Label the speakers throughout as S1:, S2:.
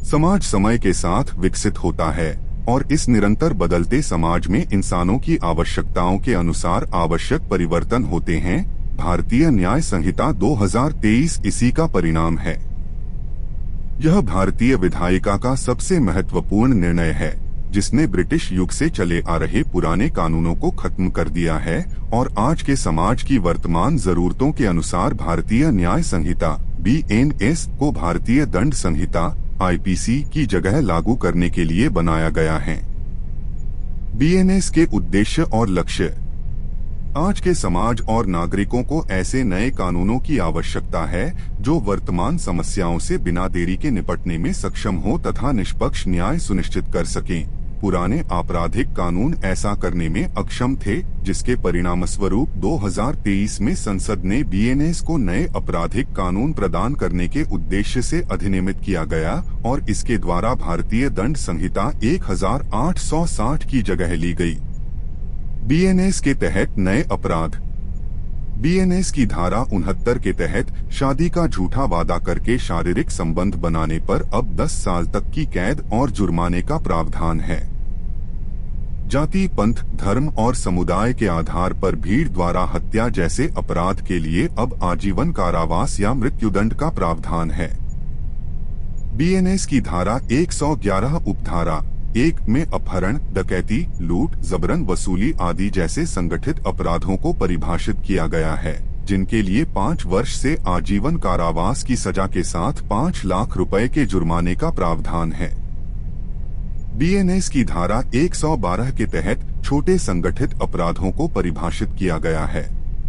S1: समाज समय के साथ विकसित होता है और इस निरंतर बदलते समाज में इंसानों की आवश्यकताओं के अनुसार आवश्यक परिवर्तन होते हैं। भारतीय न्याय संहिता 2023 इसी का परिणाम है। यह भारतीय विधायिका का सबसे महत्वपूर्ण निर्णय है, जिसने ब्रिटिश युग से चले आ रहे पुराने कानूनों को खत्म कर दिया है और आज के समाज की वर्तमान जरूरतों के अनुसार भारतीय न्याय संहिता BNS को भारतीय दंड संहिता IPC की जगह लागू करने के लिए बनाया गया है। BNS के उद्देश्य और लक्ष्य। आज के समाज और नागरिकों को ऐसे नए कानूनों की आवश्यकता है जो वर्तमान समस्याओं से बिना देरी के निपटने में सक्षम हो तथा निष्पक्ष न्याय सुनिश्चित कर सकें। पुराने आपराधिक कानून ऐसा करने में अक्षम थे, जिसके परिणामस्वरूप 2023 में संसद ने BNS को नए आपराधिक कानून प्रदान करने के उद्देश्य से अधिनियमित किया गया और इसके द्वारा भारतीय दंड संहिता 1860 की जगह ली गई। BNS के तहत नए अपराध। BNS की धारा 69 के तहत शादी का झूठा वादा करके शारीरिक संबंध बनाने पर अब 10 साल तक की कैद और जुर्माने का प्रावधान है। जाति, पंथ, धर्म और समुदाय के आधार पर भीड़ द्वारा हत्या जैसे अपराध के लिए अब आजीवन कारावास या मृत्युदंड का प्रावधान है। BNS की धारा 111 उपधारा 1 में अपहरण, डकैती, लूट, जबरन वसूली आदि जैसे संगठित अपराधों को परिभाषित किया गया है, जिनके लिए 5 वर्ष से आजीवन कारावास की सजा के साथ 5 लाख रुपए के जुर्माने का प्रावधान है। BNS की धारा 112 के तहत छोटे संगठित अपराधों को परिभाषित किया गया है,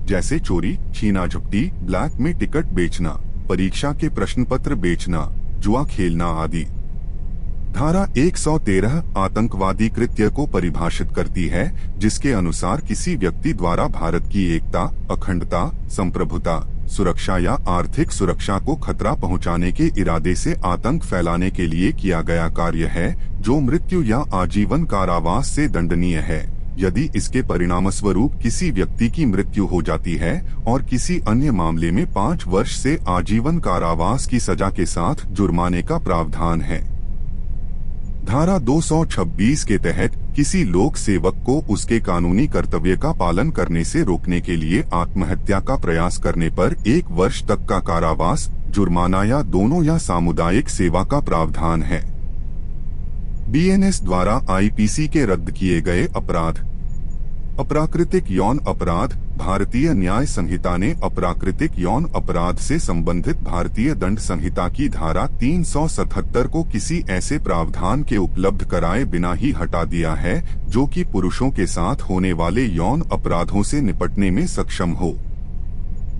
S1: जैसे चोरी, छीना झपटी, ब्लैक में टिकट बेचना, परीक्षा के प्रश्न पत्र बेचना, जुआ खेलना आदि। धारा 113 आतंकवादी कृत्य को परिभाषित करती है, जिसके अनुसार किसी व्यक्ति द्वारा भारत की एकता, अखंडता, संप्रभुता, सुरक्षा या आर्थिक सुरक्षा को खतरा पहुंचाने के इरादे से आतंक फैलाने के लिए किया गया कार्य है, जो मृत्यु या आजीवन कारावास से दंडनीय है, यदि इसके परिणामस्वरूप किसी व्यक्ति की मृत्यु हो जाती है और किसी अन्य मामले में 5 वर्ष से आजीवन कारावास की सजा के साथ जुर्माने का प्रावधान है। धारा 226 के तहत किसी लोक सेवक को उसके कानूनी कर्तव्य का पालन करने से रोकने के लिए आत्महत्या का प्रयास करने पर 1 वर्ष तक का कारावास, जुर्माना या दोनों या सामुदायिक सेवा का प्रावधान है। BNS द्वारा IPC के रद्द किए गए अपराध। अप्राकृतिक यौन अपराध। भारतीय न्याय संहिता ने अप्राकृतिक यौन अपराध से संबंधित भारतीय दंड संहिता की धारा 377 को किसी ऐसे प्रावधान के उपलब्ध कराए बिना ही हटा दिया है जो कि पुरुषों के साथ होने वाले यौन अपराधों से निपटने में सक्षम हो।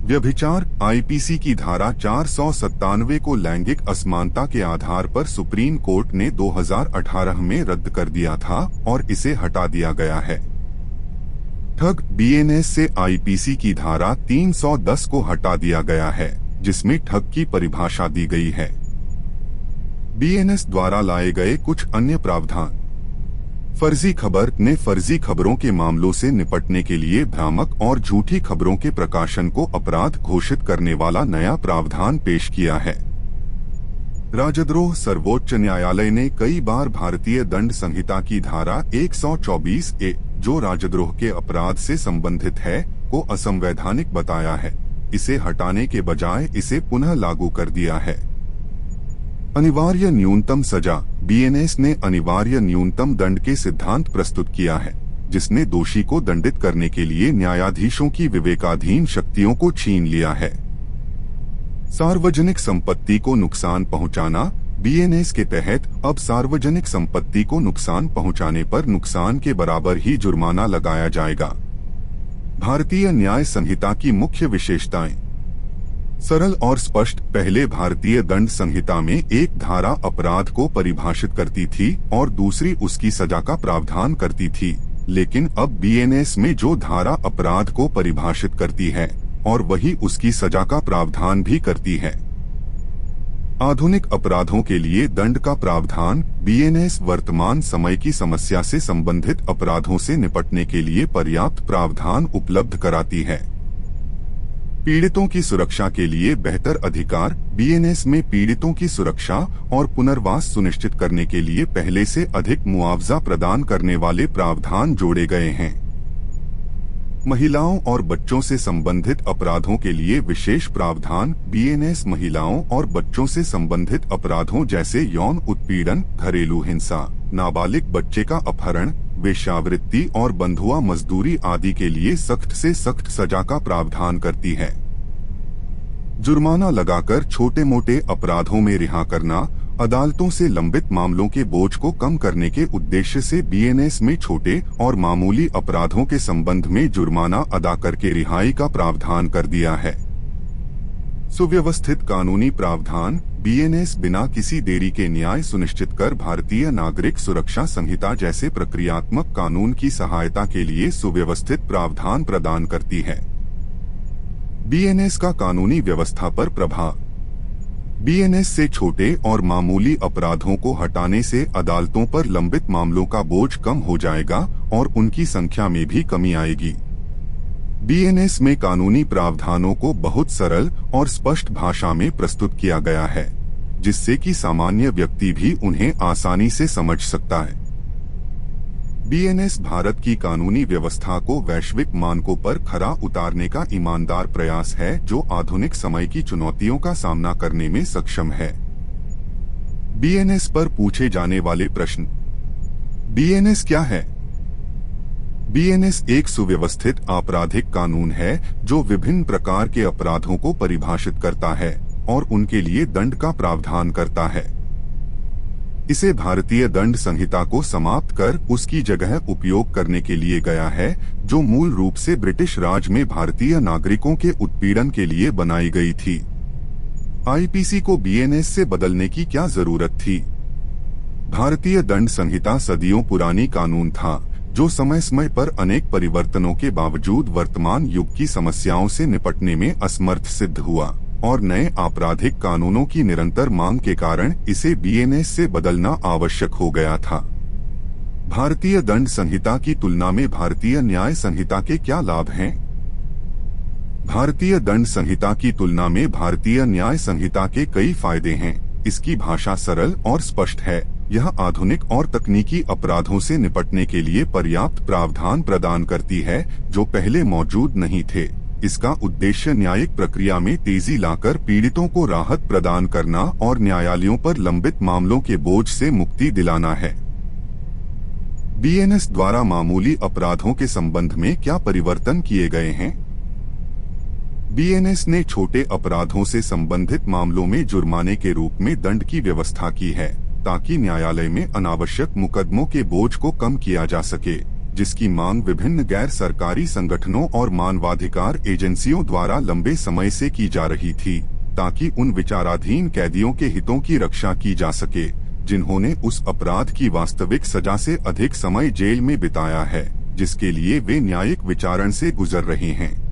S1: व्यभिचार। IPC की धारा 497 को लैंगिक असमानता के आधार पर सुप्रीम कोर्ट ने 2018 में रद्द कर दिया था और इसे हटा दिया गया है। ठग। BNS से IPC की धारा 310 को हटा दिया गया है, जिसमें ठग की परिभाषा दी गई है। BNS द्वारा लाए गए कुछ अन्य प्रावधान। फर्जी खबर ने फर्जी खबरों के मामलों से निपटने के लिए भ्रामक और झूठी खबरों के प्रकाशन को अपराध घोषित करने वाला नया प्रावधान पेश किया है। राजद्रोह। सर्वोच्च न्यायालय ने कई बार भारतीय दंड संहिता की धारा 124A, जो राजद्रोह के अपराध से संबंधित है, को असंवैधानिक बताया है। इसे हटाने के बजाय इसे पुनः लागू कर दिया है। अनिवार्य न्यूनतम सजा। BNS ने अनिवार्य न्यूनतम दंड के सिद्धांत प्रस्तुत किया है, जिसने दोषी को दंडित करने के लिए न्यायाधीशों की विवेकाधीन शक्तियों को छीन लिया है। सार्वजनिक संपत्ति को नुकसान पहुंचाना। BNS के तहत अब सार्वजनिक संपत्ति को नुकसान पहुंचाने पर नुकसान के बराबर ही जुर्माना लगाया जाएगा। भारतीय न्याय संहिता की मुख्य विशेषताएं। सरल और स्पष्ट। पहले भारतीय दंड संहिता में एक धारा अपराध को परिभाषित करती थी और दूसरी उसकी सजा का प्रावधान करती थी, लेकिन अब BNS में जो धारा अपराध को परिभाषित करती है और वही उसकी सजा का प्रावधान भी करती है। आधुनिक अपराधों के लिए दंड का प्रावधान। BNS वर्तमान समय की समस्या से संबंधित अपराधों से निपटने के लिए पर्याप्त प्रावधान उपलब्ध कराती है। पीड़ितों की सुरक्षा के लिए बेहतर अधिकार। बीएनएस में पीड़ितों की सुरक्षा और पुनर्वास सुनिश्चित करने के लिए पहले से अधिक मुआवजा प्रदान करने वाले प्रावधान जोड़े गए हैं। महिलाओं और बच्चों से संबंधित अपराधों के लिए विशेष प्रावधान। बीएनएस महिलाओं और बच्चों से संबंधित अपराधों जैसे यौन उत्पीड़न, घरेलू हिंसा, नाबालिग बच्चे का अपहरण, वेश्यावृत्ति और बंधुआ मजदूरी आदि के लिए सख्त से सख्त सजा का प्रावधान करती है। जुर्माना लगाकर छोटे मोटे अपराधों में रिहा करना। अदालतों से लंबित मामलों के बोझ को कम करने के उद्देश्य से बीएनएस में छोटे और मामूली अपराधों के संबंध में जुर्माना अदा करके रिहाई का प्रावधान कर दिया है। सुव्यवस्थित कानूनी प्रावधान। बीएनएस बिना किसी देरी के न्याय सुनिश्चित कर भारतीय नागरिक सुरक्षा संहिता जैसे प्रक्रियात्मक कानून की सहायता के लिए सुव्यवस्थित प्रावधान प्रदान करती है। बीएनएस का कानूनी व्यवस्था पर प्रभाव। बीएनएस से छोटे और मामूली अपराधों को हटाने से अदालतों पर लंबित मामलों का बोझ कम हो जाएगा और उनकी संख्या में भी कमी आएगी। बीएनएस में कानूनी प्रावधानों को बहुत सरल और स्पष्ट भाषा में प्रस्तुत किया गया है, जिससे कि सामान्य व्यक्ति भी उन्हें आसानी से समझ सकता है। बीएनएस भारत की कानूनी व्यवस्था को वैश्विक मानकों पर खरा उतारने का ईमानदार प्रयास है, जो आधुनिक समय की चुनौतियों का सामना करने में सक्षम है। बीएनएस पर पूछे जाने वाले प्रश्न। बीएनएस क्या है? बीएनएस एक सुव्यवस्थित आपराधिक कानून है जो विभिन्न प्रकार के अपराधों को परिभाषित करता है और उनके लिए दंड का प्रावधान करता है। इसे भारतीय दंड संहिता को समाप्त कर उसकी जगह उपयोग करने के लिए गया है, जो मूल रूप से ब्रिटिश राज में भारतीय नागरिकों के उत्पीड़न के लिए बनाई गई थी। आईपीसी को बीएनएस से बदलने की क्या जरूरत थी? भारतीय दंड संहिता सदियों पुरानी कानून था, जो समय समय पर अनेक परिवर्तनों के बावजूद वर्तमान युग की समस्याओं से निपटने में असमर्थ सिद्ध हुआ और नए आपराधिक कानूनों की निरंतर मांग के कारण इसे बीएनएस से बदलना आवश्यक हो गया था। भारतीय दंड संहिता की तुलना में भारतीय न्याय संहिता के क्या लाभ हैं? भारतीय दंड संहिता की तुलना में भारतीय न्याय संहिता के कई फायदे हैं। इसकी भाषा सरल और स्पष्ट है। यह आधुनिक और तकनीकी अपराधों से निपटने के लिए पर्याप्त प्रावधान प्रदान करती है, जो पहले मौजूद नहीं थे। इसका उद्देश्य न्यायिक प्रक्रिया में तेजी लाकर पीड़ितों को राहत प्रदान करना और न्यायालयों पर लंबित मामलों के बोझ से मुक्ति दिलाना है। बीएनएस द्वारा मामूली अपराधों के संबंध में क्या परिवर्तन किए गए हैं? बीएनएस ने छोटे अपराधों से संबंधित मामलों में जुर्माने के रूप में दंड की व्यवस्था की है, ताकि न्यायालय में अनावश्यक मुकदमों के बोझ को कम किया जा सके, जिसकी मांग विभिन्न गैर सरकारी संगठनों और मानवाधिकार एजेंसियों द्वारा लंबे समय से की जा रही थी, ताकि उन विचाराधीन कैदियों के हितों की रक्षा की जा सके जिन्होंने उस अपराध की वास्तविक सजा से अधिक समय जेल में बिताया है, जिसके लिए वे न्यायिक विचारण से गुजर रहे हैं।